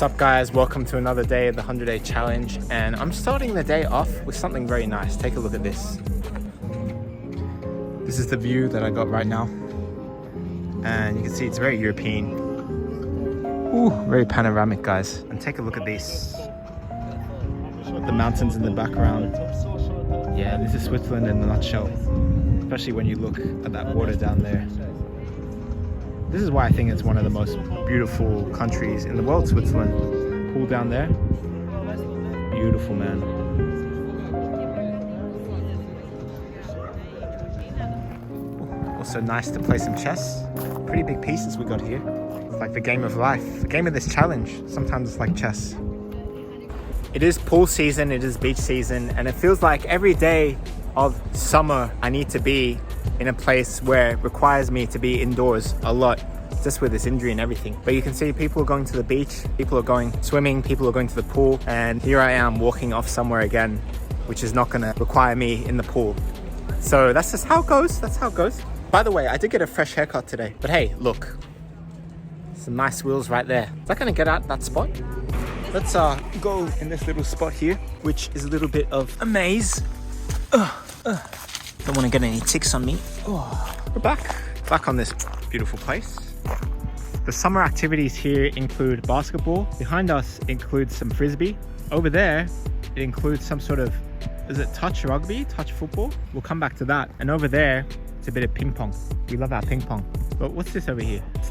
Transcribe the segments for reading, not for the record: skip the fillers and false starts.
What's up guys, welcome to another day of the 100-day challenge, and I'm starting the day off with something very nice. Take a look at this. This is the view that I got right now, and you can see it's very European. Ooh, very panoramic guys. And take a look at this. The mountains in the background. Yeah, this is Switzerland in a nutshell, especially when you look at that water down there. This is why I think it's one of the most beautiful countries in the world, Switzerland. Pool down there. Beautiful, man. Also nice to play some chess. Pretty big pieces we got here. It's like the game of life, the game of this challenge. Sometimes it's like chess. It is pool season, it is beach season, and it feels like every day of summer I need to be in a place where it requires me to be indoors a lot, just with this injury and everything. But you can see people are going to the beach, people are going swimming, people are going to the pool, and here I am walking off somewhere again, which is not gonna require me in the pool. So that's just how it goes, that's how it goes. By the way, I did get a fresh haircut today, but hey, look, some nice wheels right there. Is that gonna get out that spot? Let's go in this little spot here, which is a little bit of a maze. Don't want to get any ticks on me. We're back on this beautiful place. The summer activities here include basketball. Behind us includes some frisbee. Over there, it includes some sort of, is it touch rugby, touch football? We'll come back to that. And over there, it's a bit of ping pong. We love our ping pong. But what's this over here? It's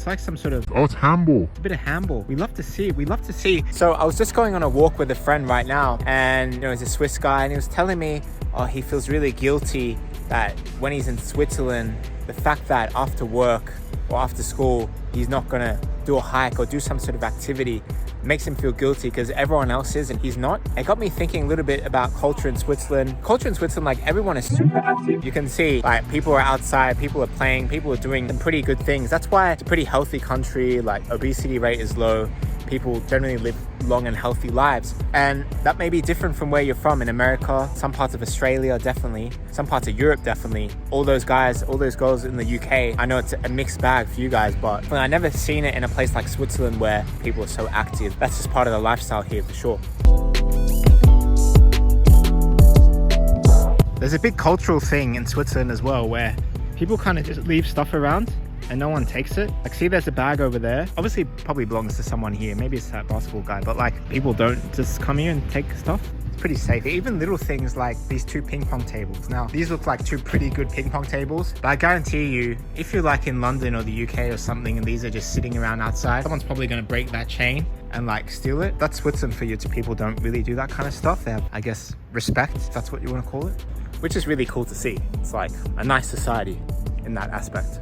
like some sort of... Oh, it's handball. A bit of handball. We love to see it. So I was just going on a walk with a friend right now, and he's a Swiss guy, and he was telling me, he feels really guilty that when he's in Switzerland, the fact that after work or after school, he's not gonna do a hike or do some sort of activity makes him feel guilty because everyone else is and he's not. It got me thinking a little bit about culture in Switzerland. Culture in Switzerland, like everyone is super active. You can see like people are outside, people are playing, people are doing some pretty good things. That's why it's a pretty healthy country. Like obesity rate is low. People generally live long and healthy lives. And that may be different from where you're from. In America, some parts of Australia, definitely. Some parts of Europe, definitely. All those guys, all those girls in the UK, I know it's a mixed bag for you guys, but I've never seen it in a place like Switzerland where people are so active. That's just part of the lifestyle here for sure. There's a big cultural thing in Switzerland as well where people kind of just leave stuff around and no one takes it. Like, see, there's a bag over there. Obviously, it probably belongs to someone here. Maybe it's that basketball guy, but like, people don't just come here and take stuff. It's pretty safe. Even little things like these two ping pong tables. Now, these look like two pretty good ping pong tables, but I guarantee you, if you're like in London or the UK or something, and these are just sitting around outside, someone's probably gonna break that chain and like steal it. That's Switzerland for you. People don't really do that kind of stuff. They have, I guess, respect, if that's what you want to call it, which is really cool to see. It's like a nice society in that aspect.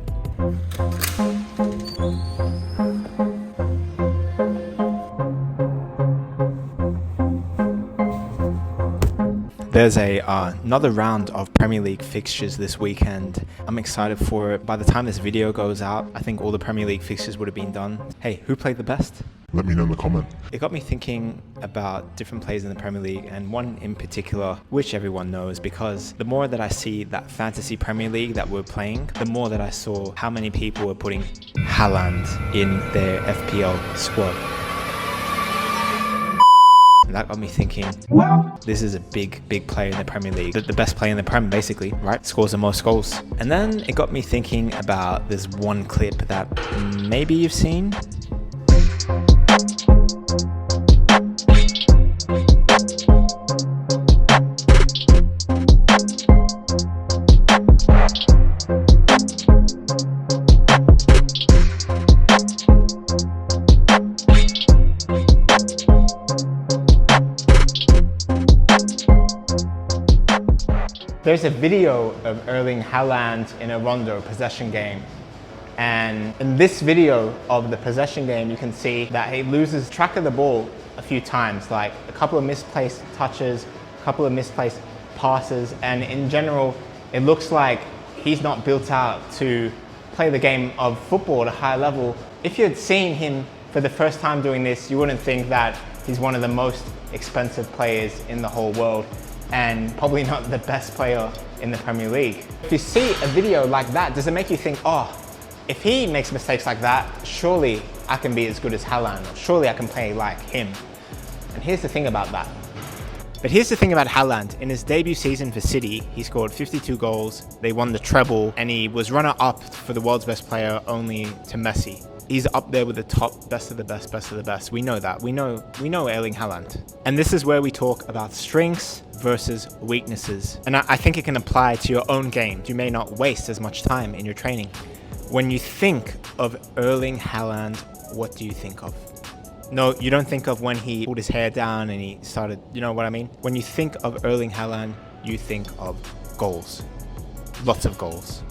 There's another round of Premier League fixtures this weekend. I'm excited for it. By the time this video goes out, I think all the Premier League fixtures would have been done. Hey, who played the best? Let me know in the comment. It got me thinking about different players in the Premier League, and one in particular, which everyone knows, because the more that I see that fantasy Premier League that we're playing, the more that I saw how many people were putting Haaland in their FPL squad. And that got me thinking, this is a big player in the Premier League. The best player in the Premier, basically, right? Scores the most goals. And then it got me thinking about this one clip that maybe you've seen. There's a video of Erling Haaland in a rondo possession game. And in this video of the possession game, you can see that he loses track of the ball a few times, like a couple of misplaced touches, a couple of misplaced passes. And in general, it looks like he's not built out to play the game of football at a high level. If you had seen him for the first time doing this, you wouldn't think that he's one of the most expensive players in the whole world, and probably not the best player in the Premier League. If you see a video like that, does it make you think, oh, if he makes mistakes like that, surely I can be as good as Haaland, or surely I can play like him. And here's the thing about that. But here's the thing about Haaland. In his debut season for City, he scored 52 goals, they won the treble, and he was runner-up for the world's best player only to Messi. He's up there with the top best of the best. We know that. We know Erling Haaland. And this is where we talk about strengths versus weaknesses. And I think it can apply to your own game. You may not waste as much time in your training. When you think of Erling Haaland, what do you think of? No, you don't think of when he pulled his hair down and he started, you know what I mean? When you think of Erling Haaland, you think of goals. Lots of goals.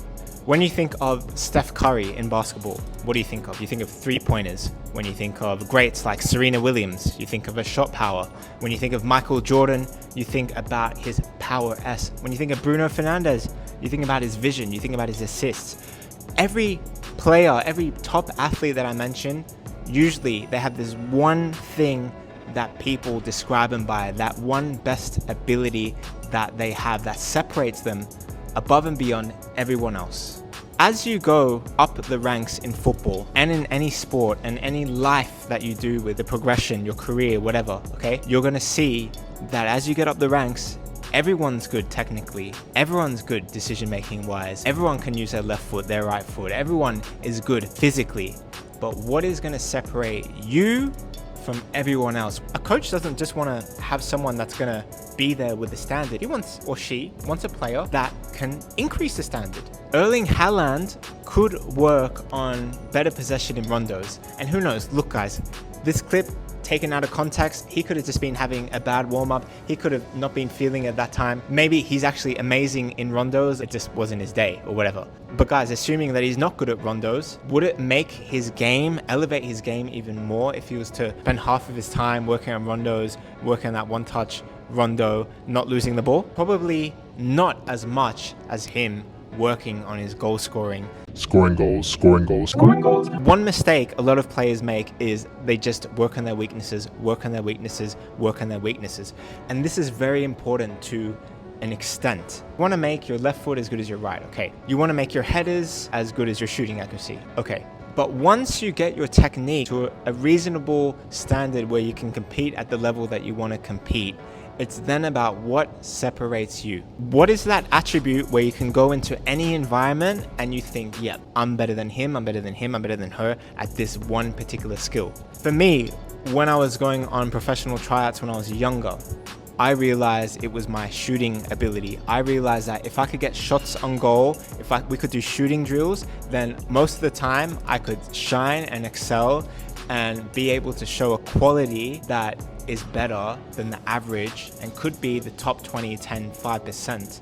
When you think of Steph Curry in basketball, what do you think of? You think of three-pointers. When you think of greats like Serena Williams, you think of her shot power. When you think of Michael Jordan, you think about his power S. When you think of Bruno Fernandes, you think about his vision, you think about his assists. Every player, every top athlete that I mentioned, usually they have this one thing that people describe them by, that one best ability that they have that separates them above and beyond everyone else. As you go up the ranks in football and in any sport and any life that you do with the progression, your career, whatever, okay, you're gonna see that as you get up the ranks, everyone's good technically, everyone's good decision-making wise, everyone can use their left foot, their right foot, everyone is good physically. But what is gonna separate you from everyone else? A coach doesn't just want to have someone that's going to be there with the standard. He wants, or she wants, a player that can increase the standard. Erling Haaland could work on better possession in rondos. And who knows? Look, guys, this clip taken out of context, he could have just been having a bad warm-up. He could have not been feeling it at that time. Maybe he's actually amazing in rondos. It just wasn't his day or whatever. But guys, assuming that he's not good at rondos, would it make his game, elevate his game even more if he was to spend half of his time working on rondos, working on that one-touch rondo, not losing the ball? Probably not as much as him working on his goal scoring. Scoring goals. One mistake a lot of players make is they just work on their weaknesses. And this is very important to an extent. You want to make your left foot as good as your right, okay. You want to make your headers as good as your shooting accuracy, okay. But once you get your technique to a reasonable standard where you can compete at the level that you want to compete, it's then about what separates you. What is that attribute where you can go into any environment and you think, yeah, I'm better than him, I'm better than her at this one particular skill. For me, when I was going on professional tryouts when I was younger, I realized it was my shooting ability. I realized that if I could get shots on goal, we could do shooting drills, then most of the time I could shine and excel and be able to show a quality that is better than the average and could be the top 20, 10, 5%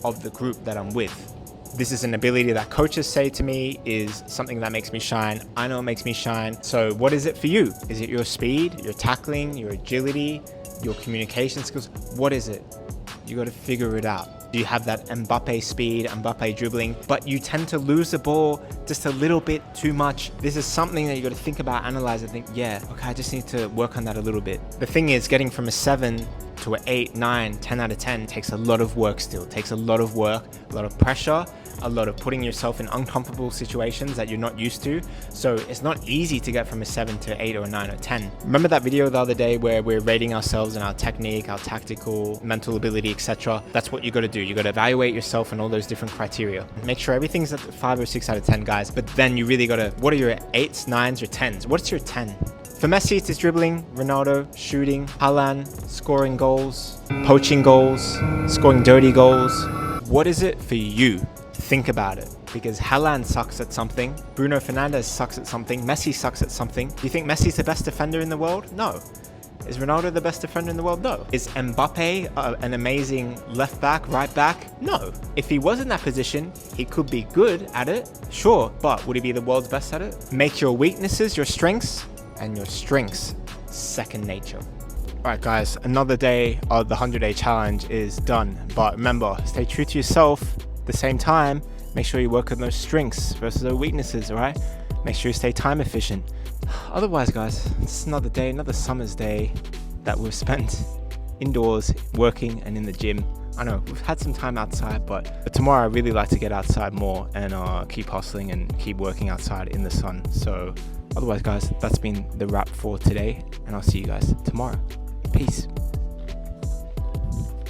of the group that I'm with. This is an ability that coaches say to me is something that makes me shine. I know it makes me shine. So what is it for you? Is it your speed, your tackling, your agility, your communication skills? What is it? You got to figure it out. You have that Mbappe speed, Mbappe dribbling, but you tend to lose the ball just a little bit too much. This is something that you got to think about, analyze and think, yeah, okay, I just need to work on that a little bit. The thing is, getting from a 7 to an 8, 9, 10 out of 10 takes a lot of work still. It takes a lot of work, a lot of pressure, a lot of putting yourself in uncomfortable situations that you're not used to. So it's not easy to get from a 7 to 8 or 9 or 10. Remember that video the other day where we're rating ourselves and our technique, our tactical, mental ability, etc. That's what you got to do. You got to evaluate yourself and all those different criteria. Make sure everything's at 5 or 6 out of 10, guys. But then you really got to, what are your 8s, 9s, or 10s? What's your 10? For Messi, it's dribbling, Ronaldo, shooting, Haaland, scoring goals, poaching goals, scoring dirty goals. What is it for you? Think about it, because Haaland sucks at something, Bruno Fernandes sucks at something, Messi sucks at something. Do you think Messi's the best defender in the world? No. Is Ronaldo the best defender in the world? No. Is Mbappe an amazing left back, right back? No. If he was in that position, he could be good at it, sure, but would he be the world's best at it? Make your weaknesses your strengths, and your strengths second nature. Alright guys, another day of the 100-day challenge is done, but remember, stay true to yourself. At the same time, make sure you work on those strengths versus those weaknesses, alright? Make sure you stay time efficient. Otherwise, guys, it's another day, another summer's day that we've spent indoors, working and in the gym. I know, we've had some time outside, but tomorrow I really like to get outside more and keep hustling and keep working outside in the sun. So Otherwise, guys, that's been the wrap for today, and I'll see you guys tomorrow. Peace.